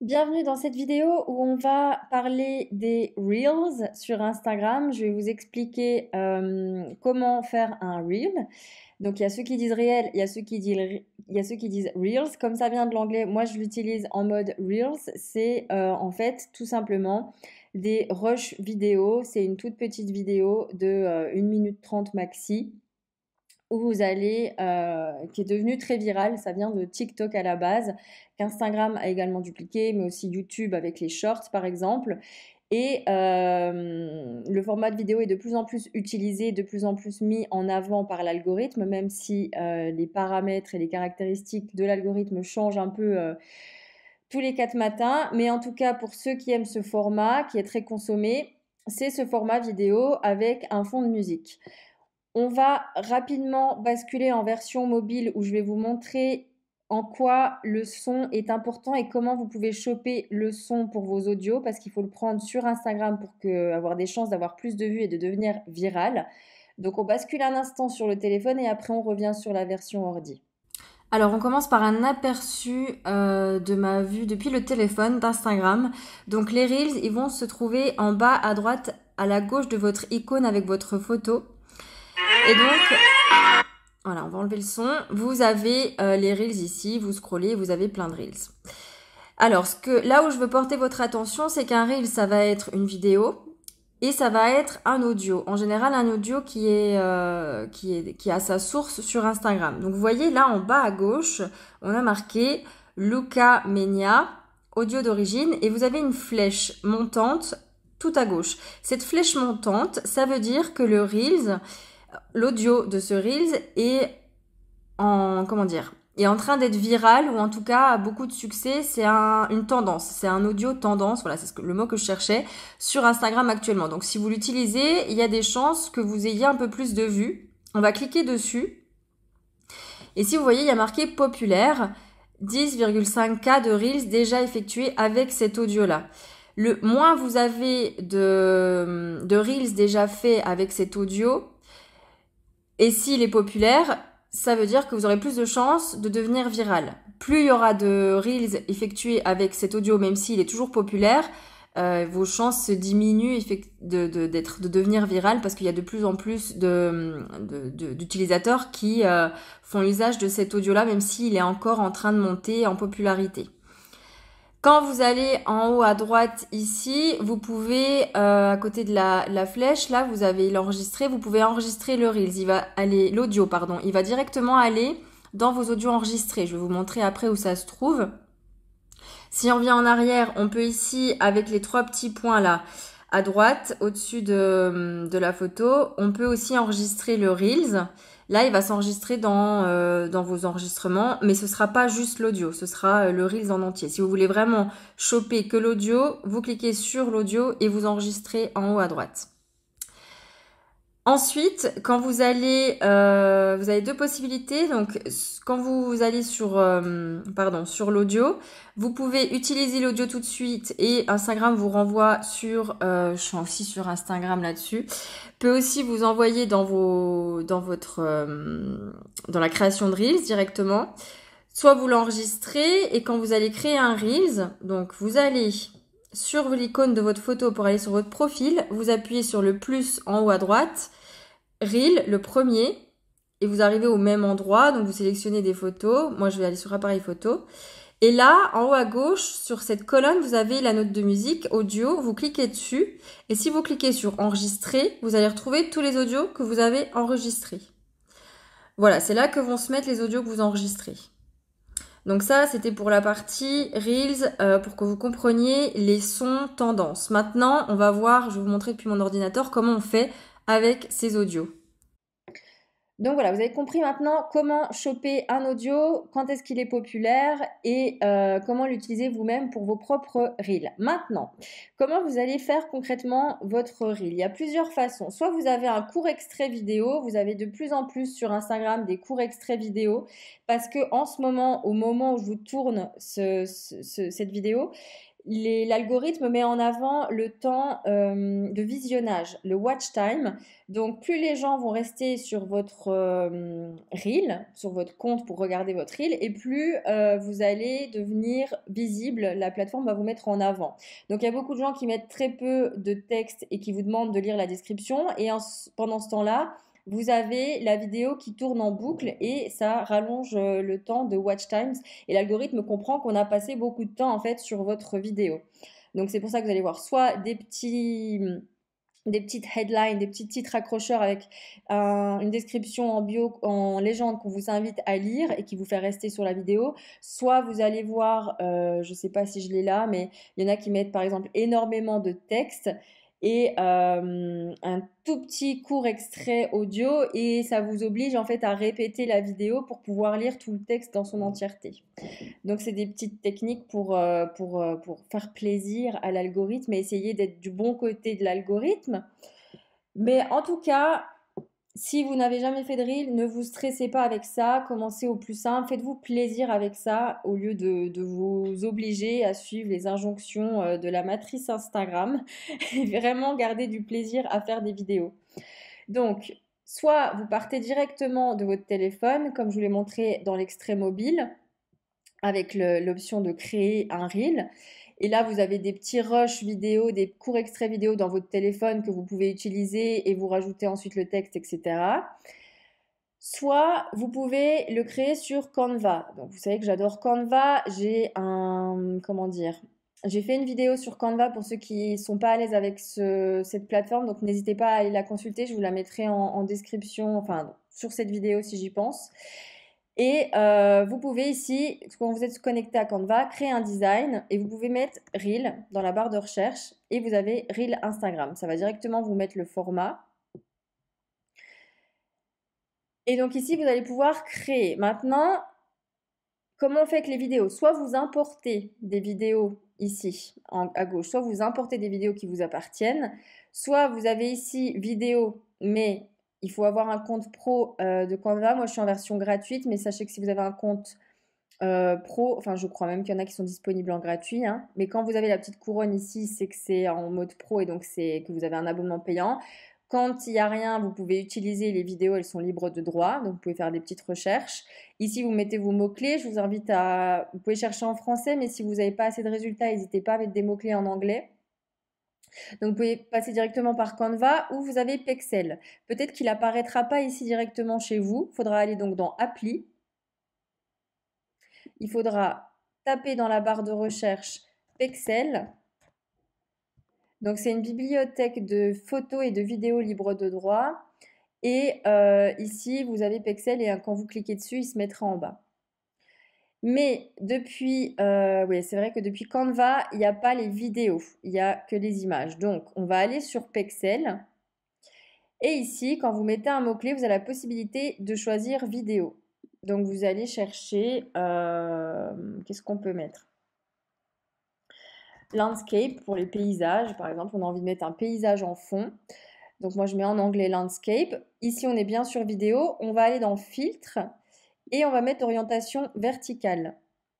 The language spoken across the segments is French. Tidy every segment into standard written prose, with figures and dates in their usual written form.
Bienvenue dans cette vidéo où on va parler des Reels sur Instagram. Je vais vous expliquer comment faire un Reel. Donc il y a ceux qui disent réel, il y a ceux qui disent Reels. Comme ça vient de l'anglais, moi je l'utilise en mode Reels. C'est en fait tout simplement des rushs vidéo. C'est une toute petite vidéo de 1 minute 30 maxi où vous allez, qui est devenu très viral, ça vient de TikTok à la base, qu'Instagram a également dupliqué, mais aussi YouTube avec les shorts par exemple. Et le format de vidéo est de plus en plus utilisé, de plus en plus mis en avant par l'algorithme, même si les paramètres et les caractéristiques de l'algorithme changent un peu tous les 4 matins. Mais en tout cas, pour ceux qui aiment ce format, qui est très consommé, c'est ce format vidéo avec un fond de musique. On va rapidement basculer en version mobile où je vais vous montrer en quoi le son est important et comment vous pouvez choper le son pour vos audios parce qu'il faut le prendre sur Instagram pour avoir des chances d'avoir plus de vues et de devenir viral. Donc on bascule un instant sur le téléphone et après on revient sur la version ordi. Alors, on commence par un aperçu de ma vue depuis le téléphone d'Instagram. Donc, les Reels, ils vont se trouver en bas à droite, à la gauche de votre icône avec votre photo. Et donc, voilà, on va enlever le son. Vous avez les Reels ici, vous scrollez, vous avez plein de Reels. Alors, là où je veux porter votre attention, c'est qu'un Reel, ça va être une vidéo et ça va être un audio. En général, un audio qui a sa source sur Instagram. Donc, vous voyez, là, en bas à gauche, on a marqué Luca Menia, audio d'origine, et vous avez une flèche montante tout à gauche. Cette flèche montante, ça veut dire que le Reels, l'audio de ce Reels est est en train d'être viral ou en tout cas a beaucoup de succès. C'est une tendance, c'est un audio tendance, voilà, c'est le mot que je cherchais sur Instagram actuellement. Donc si vous l'utilisez, il y a des chances que vous ayez un peu plus de vues. On va cliquer dessus et si vous voyez, il y a marqué populaire, 10,5K de Reels déjà effectués avec cet audio-là. Le moins vous avez de Reels déjà fait avec cet audio, et s'il est populaire, ça veut dire que vous aurez plus de chances de devenir viral. Plus il y aura de reels effectués avec cet audio, même s'il est toujours populaire, vos chances se diminuent de devenir viral parce qu'il y a de plus en plus d'utilisateurs qui font usage de cet audio-là, même s'il est encore en train de monter en popularité. Quand vous allez en haut à droite ici, vous pouvez, à côté de la flèche, là, vous avez l'enregistré, vous pouvez enregistrer le Reels. L'audio, pardon. Il va directement aller dans vos audios enregistrés. Je vais vous montrer après où ça se trouve. Si on vient en arrière, on peut ici, avec les 3 petits points là, à droite, au-dessus de la photo, on peut aussi enregistrer le Reels. Là, il va s'enregistrer dans vos enregistrements, mais ce sera pas juste l'audio, ce sera le Reels en entier. Si vous voulez vraiment choper que l'audio, vous cliquez sur l'audio et vous enregistrez en haut à droite. Ensuite, quand vous avez 2 possibilités. Donc, quand vous allez sur l'audio, vous pouvez utiliser l'audio tout de suite et Instagram vous renvoie je suis aussi sur Instagram là-dessus, peut aussi vous envoyer dans la création de Reels directement. Soit vous l'enregistrez et quand vous allez créer un Reels, donc vous allez sur l'icône de votre photo pour aller sur votre profil, vous appuyez sur le plus en haut à droite, Reel, le premier, et vous arrivez au même endroit, donc vous sélectionnez des photos. Moi, je vais aller sur appareil photo. Et là, en haut à gauche, sur cette colonne, vous avez la note de musique, audio, vous cliquez dessus. Et si vous cliquez sur enregistrer, vous allez retrouver tous les audios que vous avez enregistrés. Voilà, c'est là que vont se mettre les audios que vous enregistrez. Donc ça, c'était pour la partie Reels, pour que vous compreniez les sons tendances. Maintenant, on va voir, je vais vous montrer depuis mon ordinateur comment on fait avec ces audios. Donc voilà, vous avez compris maintenant comment choper un audio, quand est-ce qu'il est populaire et comment l'utiliser vous-même pour vos propres reels. Maintenant, comment vous allez faire concrètement votre reel? Il y a plusieurs façons. Soit vous avez un court extrait vidéo, vous avez de plus en plus sur Instagram des courts extraits vidéo parce que en ce moment, au moment où je vous tourne cette vidéo, l'algorithme met en avant le temps de visionnage, le watch time. Donc, plus les gens vont rester sur votre reel, sur votre compte pour regarder votre reel, et plus vous allez devenir visible. La plateforme va vous mettre en avant. Donc, il y a beaucoup de gens qui mettent très peu de texte et qui vous demandent de lire la description. Et pendant ce temps-là, vous avez la vidéo qui tourne en boucle et ça rallonge le temps de watch times. Et l'algorithme comprend qu'on a passé beaucoup de temps en fait sur votre vidéo. Donc c'est pour ça que vous allez voir soit des petites headlines, des petits titres accrocheurs avec une description en bio, en légende qu'on vous invite à lire et qui vous fait rester sur la vidéo. Soit vous allez voir, je ne sais pas si je l'ai là, mais il y en a qui mettent par exemple énormément de texte et un tout petit court extrait audio et ça vous oblige en fait à répéter la vidéo pour pouvoir lire tout le texte dans son entièreté. Donc c'est des petites techniques pour faire plaisir à l'algorithme et essayer d'être du bon côté de l'algorithme. Mais en tout cas, si vous n'avez jamais fait de reel, ne vous stressez pas avec ça. Commencez au plus simple. Faites-vous plaisir avec ça au lieu de vous obliger à suivre les injonctions de la matrice Instagram. Et vraiment garder du plaisir à faire des vidéos. Donc, soit vous partez directement de votre téléphone, comme je vous l'ai montré dans l'extrait mobile, avec l'option de créer un reel. Et là, vous avez des petits rushs vidéo, des courts extraits vidéo dans votre téléphone que vous pouvez utiliser et vous rajoutez ensuite le texte, etc. Soit vous pouvez le créer sur Canva. Donc, vous savez que j'adore Canva. J'ai fait une vidéo sur Canva pour ceux qui ne sont pas à l'aise avec cette plateforme. Donc, n'hésitez pas à aller la consulter. Je vous la mettrai en description, enfin, sur cette vidéo si j'y pense. Et vous pouvez ici, quand vous êtes connecté à Canva, créer un design et vous pouvez mettre Reel dans la barre de recherche et vous avez Reel Instagram. Ça va directement vous mettre le format. Et donc ici, vous allez pouvoir créer. Maintenant, comment on fait avec les vidéos? Soit vous importez des vidéos ici à gauche, soit vous importez des vidéos qui vous appartiennent, soit vous avez ici vidéo, mais il faut avoir un compte pro de Canva. Moi, je suis en version gratuite, mais sachez que si vous avez un compte pro, enfin je crois même qu'il y en a qui sont disponibles en gratuit, hein. Mais quand vous avez la petite couronne ici, c'est que c'est en mode pro et donc c'est que vous avez un abonnement payant. Quand il n'y a rien, vous pouvez utiliser les vidéos, elles sont libres de droit, donc vous pouvez faire des petites recherches. Ici, vous mettez vos mots-clés, je vous invite à... Vous pouvez chercher en français, mais si vous n'avez pas assez de résultats, n'hésitez pas à mettre des mots-clés en anglais. Donc vous pouvez passer directement par Canva ou vous avez Pexel. Peut-être qu'il n'apparaîtra pas ici directement chez vous, il faudra aller donc dans Appli. Il faudra taper dans la barre de recherche Pexel. Donc, c'est une bibliothèque de photos et de vidéos libres de droit. Et ici, vous avez Pexel et quand vous cliquez dessus, il se mettra en bas. Mais depuis, oui, c'est vrai que depuis Canva, il n'y a pas les vidéos, il n'y a que les images. Donc, on va aller sur Pexel. Et ici, quand vous mettez un mot-clé, vous avez la possibilité de choisir vidéo. Donc, vous allez chercher, qu'est-ce qu'on peut mettre? Landscape pour les paysages, par exemple, on a envie de mettre un paysage en fond. Donc moi, je mets en anglais landscape. Ici, on est bien sur vidéo. On va aller dans filtre et on va mettre orientation verticale.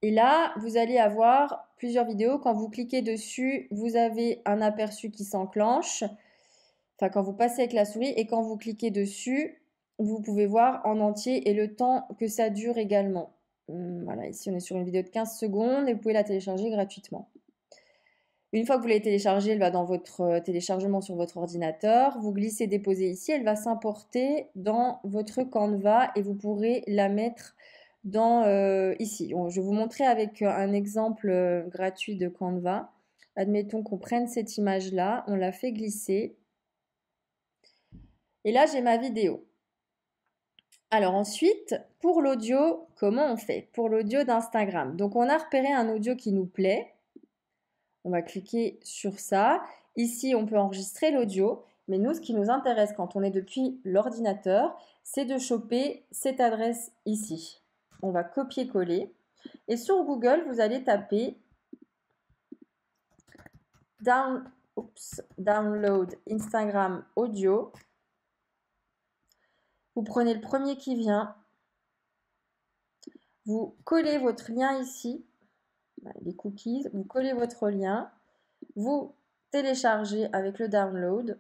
Et là, vous allez avoir plusieurs vidéos. Quand vous cliquez dessus, vous avez un aperçu qui s'enclenche. Enfin, quand vous passez avec la souris et quand vous cliquez dessus, vous pouvez voir en entier et le temps que ça dure également. Voilà, ici, on est sur une vidéo de 15 secondes et vous pouvez la télécharger gratuitement. Une fois que vous l'avez téléchargée, elle va dans votre téléchargement sur votre ordinateur. Vous glissez déposer ici, elle va s'importer dans votre Canva et vous pourrez la mettre dans ici. Je vais vous montrer avec un exemple gratuit de Canva. Admettons qu'on prenne cette image-là, on la fait glisser. Et là, j'ai ma vidéo. Alors ensuite, pour l'audio, comment on fait? Pour l'audio d'Instagram. Donc on a repéré un audio qui nous plaît. On va cliquer sur ça. Ici, on peut enregistrer l'audio. Mais nous, ce qui nous intéresse quand on est depuis l'ordinateur, c'est de choper cette adresse ici. On va copier-coller. Et sur Google, vous allez taper download Instagram audio. Vous prenez le premier qui vient. Vous collez votre lien ici. les cookies, vous collez votre lien, vous téléchargez avec le download.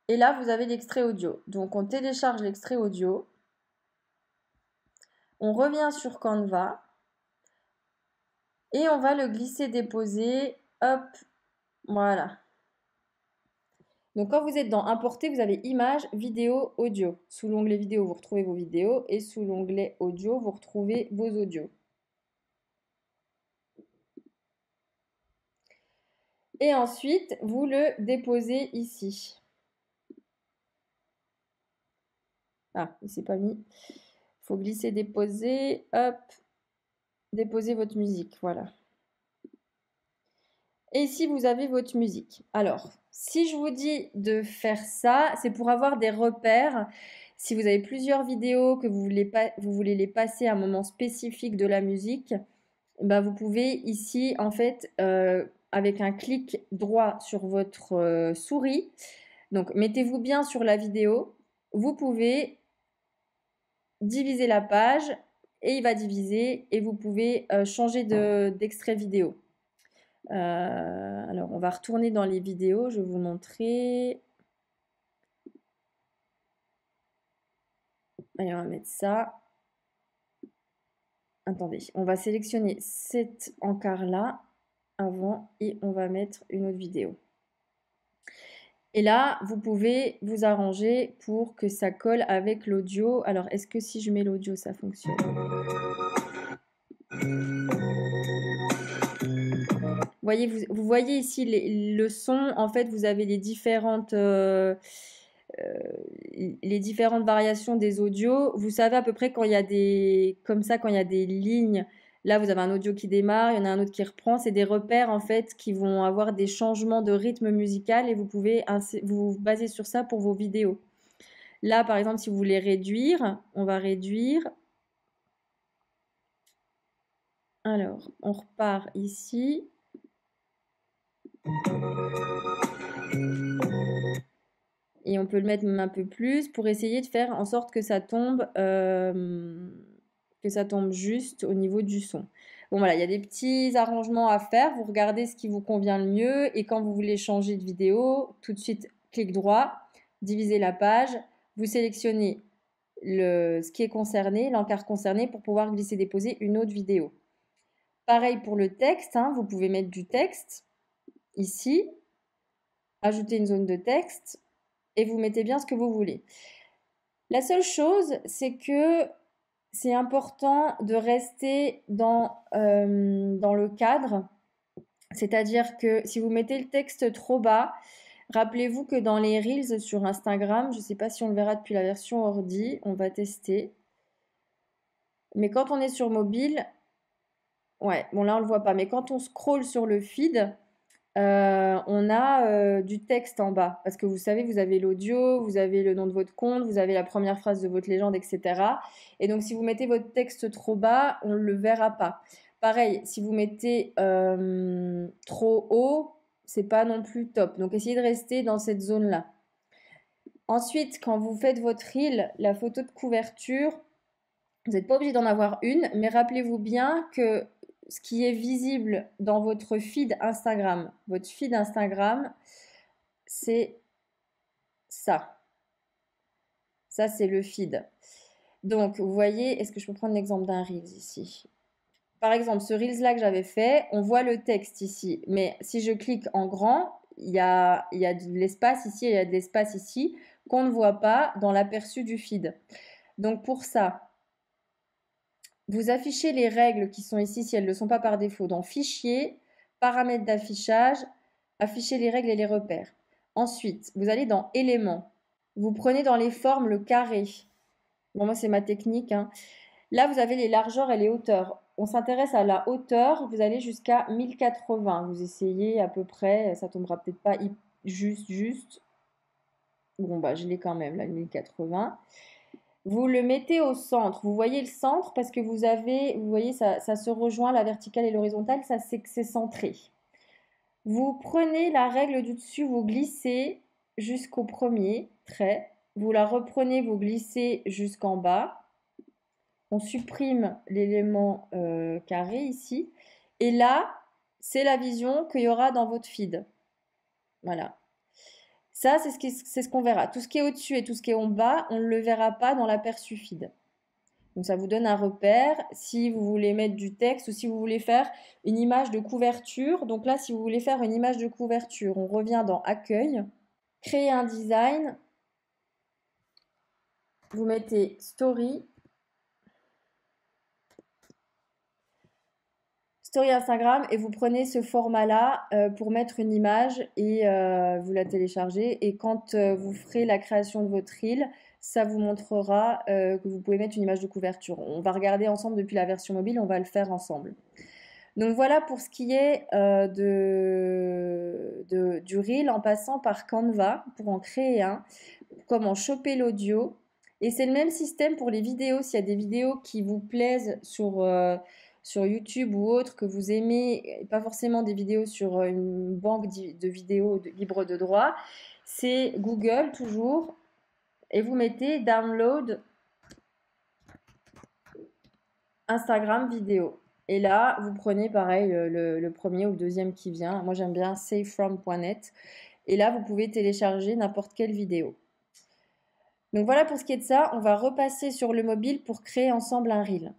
Et là, vous avez l'extrait audio. Donc, on télécharge l'extrait audio. On revient sur Canva. Et on va le glisser-déposer. Hop, voilà. Donc, quand vous êtes dans Importer, vous avez Images, Vidéo, Audio. Sous l'onglet Vidéo, vous retrouvez vos vidéos. Et sous l'onglet Audio, vous retrouvez vos audios. Et ensuite, vous le déposez ici. Ah, il ne s'est pas mis. Il faut glisser, déposer. Hop. Déposer votre musique. Voilà. Et ici, vous avez votre musique. Alors, si je vous dis de faire ça, c'est pour avoir des repères. Si vous avez plusieurs vidéos, que vous voulez les passer à un moment spécifique de la musique, bah vous pouvez ici, en fait, avec un clic droit sur votre souris, donc mettez-vous bien sur la vidéo, vous pouvez diviser la page et il va diviser et vous pouvez changer d'extrait vidéo. Alors, on va retourner dans les vidéos, je vais vous montrer. Allez, on va mettre ça. Attendez, on va sélectionner cet encart-là avant et on va mettre une autre vidéo. Et là, vous pouvez vous arranger pour que ça colle avec l'audio. Alors, est-ce que si je mets l'audio, ça fonctionne? Vous voyez ici le son. En fait, vous avez les différentes variations des audios. Vous savez à peu près quand il y a quand il y a des lignes. Là, vous avez un audio qui démarre, il y en a un autre qui reprend. C'est des repères en fait qui vont avoir des changements de rythme musical et vous pouvez vous baser sur ça pour vos vidéos. Là, par exemple, si vous voulez réduire, on va réduire. Alors, on repart ici. Et on peut le mettre même un peu plus pour essayer de faire en sorte que ça tombe juste au niveau du son. Bon voilà, il y a des petits arrangements à faire. Vous regardez ce qui vous convient le mieux et quand vous voulez changer de vidéo, tout de suite, clic droit, divisez la page, vous sélectionnez ce qui est concerné, l'encart concerné pour pouvoir glisser-déposer une autre vidéo. Pareil pour le texte, hein, vous pouvez mettre du texte ici, ajouter une zone de texte et vous mettez bien ce que vous voulez. La seule chose, c'est que c'est important de rester dans le cadre. C'est-à-dire que si vous mettez le texte trop bas, rappelez-vous que dans les Reels sur Instagram, je ne sais pas si on le verra depuis la version ordi, on va tester. Mais quand on est sur mobile, ouais, bon là on ne le voit pas, mais quand on scrolle sur le feed, on a du texte en bas. Parce que vous savez, vous avez l'audio, vous avez le nom de votre compte, vous avez la première phrase de votre légende, etc. Et donc, si vous mettez votre texte trop bas, on ne le verra pas. Pareil, si vous mettez trop haut, c'est pas non plus top. Donc, essayez de rester dans cette zone-là. Ensuite, quand vous faites votre reel, la photo de couverture, vous n'êtes pas obligé d'en avoir une, mais rappelez-vous bien que ce qui est visible dans votre feed Instagram, c'est ça. Ça, c'est le feed. Donc, vous voyez, est-ce que je peux prendre l'exemple d'un Reels ici? Par exemple, ce Reels-là que j'avais fait, on voit le texte ici. Mais si je clique en grand, il y a de l'espace ici et il y a de l'espace ici qu'on ne voit pas dans l'aperçu du feed. Donc, pour ça, vous affichez les règles qui sont ici si elles ne le sont pas par défaut dans Fichier, Paramètres d'affichage, afficher les règles et les repères. Ensuite, vous allez dans Éléments. Vous prenez dans les formes le carré. Bon, moi, c'est ma technique, hein. Là, vous avez les largeurs et les hauteurs. On s'intéresse à la hauteur. Vous allez jusqu'à 1080. Vous essayez à peu près. Ça tombera peut-être pas juste. Bon, bah, je l'ai quand même, là, 1080. Vous le mettez au centre. Vous voyez le centre parce que vous voyez, ça se rejoint, la verticale et l'horizontale, ça c'est que c'est centré. Vous prenez la règle du dessus, vous glissez jusqu'au premier trait. Vous la reprenez, vous glissez jusqu'en bas. on supprime l'élément carré ici. Et là, c'est la vision qu'il y aura dans votre feed. Voilà. Ça, c'est ce qu'on verra. Tout ce qui est au-dessus et tout ce qui est en bas, on ne le verra pas dans l'aperçu feed. Donc ça vous donne un repère si vous voulez mettre du texte ou si vous voulez faire une image de couverture. Donc là, si vous voulez faire une image de couverture, on revient dans Accueil, créer un design, vous mettez Story, Story Instagram et vous prenez ce format-là pour mettre une image et vous la téléchargez. Et quand vous ferez la création de votre reel, ça vous montrera que vous pouvez mettre une image de couverture. On va regarder ensemble depuis la version mobile, on va le faire ensemble. Donc voilà pour ce qui est du reel en passant par Canva pour en créer un, comment choper l'audio. Et c'est le même système pour les vidéos. S'il y a des vidéos qui vous plaisent sur YouTube ou autre, que vous aimez, et pas forcément des vidéos sur une banque de vidéos libres de droit, c'est Google toujours. Et vous mettez Download Instagram vidéo. Et là, vous prenez pareil le premier ou le deuxième qui vient. Moi, j'aime bien savefrom.net. Et là, vous pouvez télécharger n'importe quelle vidéo. Donc voilà pour ce qui est de ça. On va repasser sur le mobile pour créer ensemble un reel.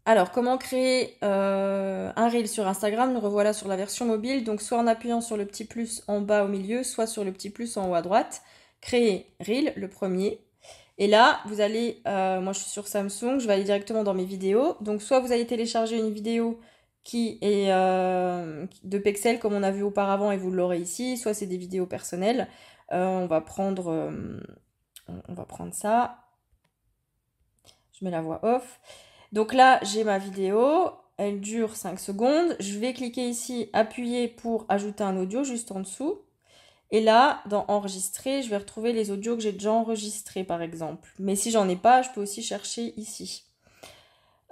Alors, comment créer un reel sur Instagram? Nous revoilà sur la version mobile. Donc, soit en appuyant sur le petit plus en bas au milieu, soit sur le petit plus en haut à droite. Créer reel, le premier. Et là, vous allez, moi je suis sur Samsung, je vais aller directement dans mes vidéos. Donc soit vous allez télécharger une vidéo qui est de Pexel comme on a vu auparavant et vous l'aurez ici, soit c'est des vidéos personnelles. On va prendre ça. Je mets la voix off. Donc là, j'ai ma vidéo, elle dure 5 secondes. Je vais cliquer ici, appuyer pour ajouter un audio juste en dessous. Et là, dans enregistrer, je vais retrouver les audios que j'ai déjà enregistrés, par exemple. Mais si j'en ai pas, je peux aussi chercher ici.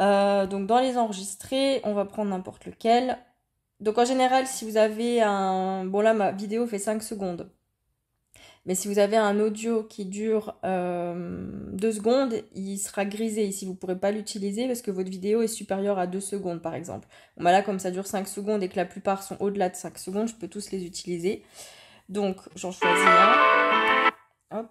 Donc dans les enregistrés, on va prendre n'importe lequel. Donc en général, si vous avez un... Bon là, ma vidéo fait 5 secondes. Mais si vous avez un audio qui dure 2 secondes, il sera grisé ici. Vous ne pourrez pas l'utiliser parce que votre vidéo est supérieure à 2 secondes, par exemple. Bon, bah là, comme ça dure 5 secondes et que la plupart sont au-delà de 5 secondes, je peux tous les utiliser. Donc, j'en choisis un. Hop.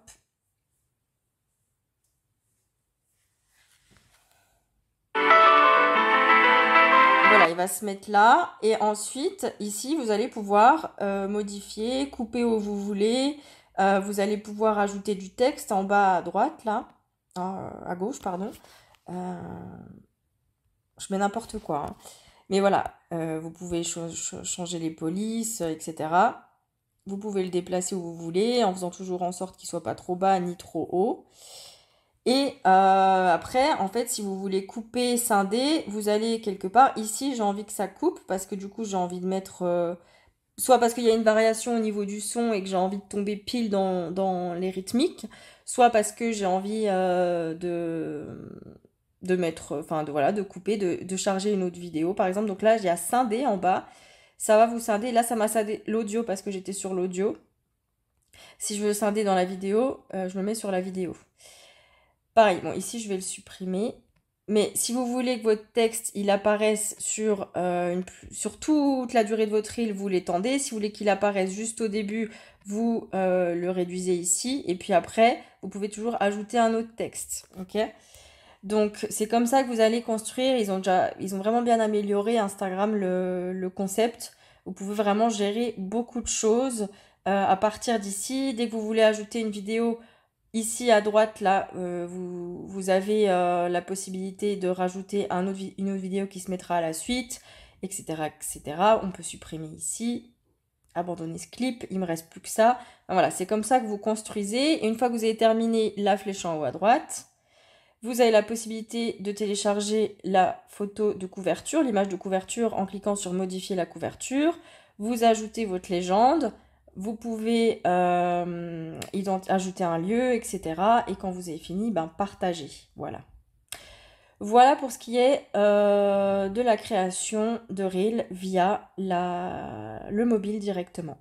Voilà, il va se mettre là. Et ensuite, ici, vous allez pouvoir modifier, couper où vous voulez. Vous allez pouvoir ajouter du texte en bas à droite, là. À gauche, pardon. Je mets n'importe quoi, hein. Mais voilà, vous pouvez changer les polices, etc. Vous pouvez le déplacer où vous voulez, en faisant toujours en sorte qu'il soit pas trop bas ni trop haut. Et après, en fait, si vous voulez couper, scinder, vous allez quelque part. Ici, j'ai envie que ça coupe parce que du coup, j'ai envie de mettre... soit parce qu'il y a une variation au niveau du son et que j'ai envie de tomber pile dans les rythmiques, soit parce que j'ai envie de mettre... Enfin, voilà, de couper, de charger une autre vidéo, par exemple. Donc là, j'ai à scinder en bas. Ça va vous scinder. Là, ça m'a scindé l'audio parce que j'étais sur l'audio. Si je veux scinder dans la vidéo, je me mets sur la vidéo. Pareil, bon, ici, je vais le supprimer. Mais si vous voulez que votre texte, il apparaisse sur toute la durée de votre reel, vous l'étendez. Si vous voulez qu'il apparaisse juste au début, vous le réduisez ici. Et puis après, vous pouvez toujours ajouter un autre texte. Ok ? Donc, c'est comme ça que vous allez construire. Ils ont vraiment bien amélioré Instagram le concept. Vous pouvez vraiment gérer beaucoup de choses à partir d'ici. Dès que vous voulez ajouter une vidéo, ici à droite, là, vous avez la possibilité de rajouter une autre vidéo qui se mettra à la suite, etc., etc. On peut supprimer ici, abandonner ce clip, il me reste plus que ça. Voilà, c'est comme ça que vous construisez. Et une fois que vous avez terminé la flèche en haut à droite, vous avez la possibilité de télécharger la photo de couverture, l'image de couverture en cliquant sur modifier la couverture. Vous ajoutez votre légende. Vous pouvez ajouter un lieu, etc. Et quand vous avez fini, partagez. Voilà. Voilà pour ce qui est de la création de Reel via le mobile directement.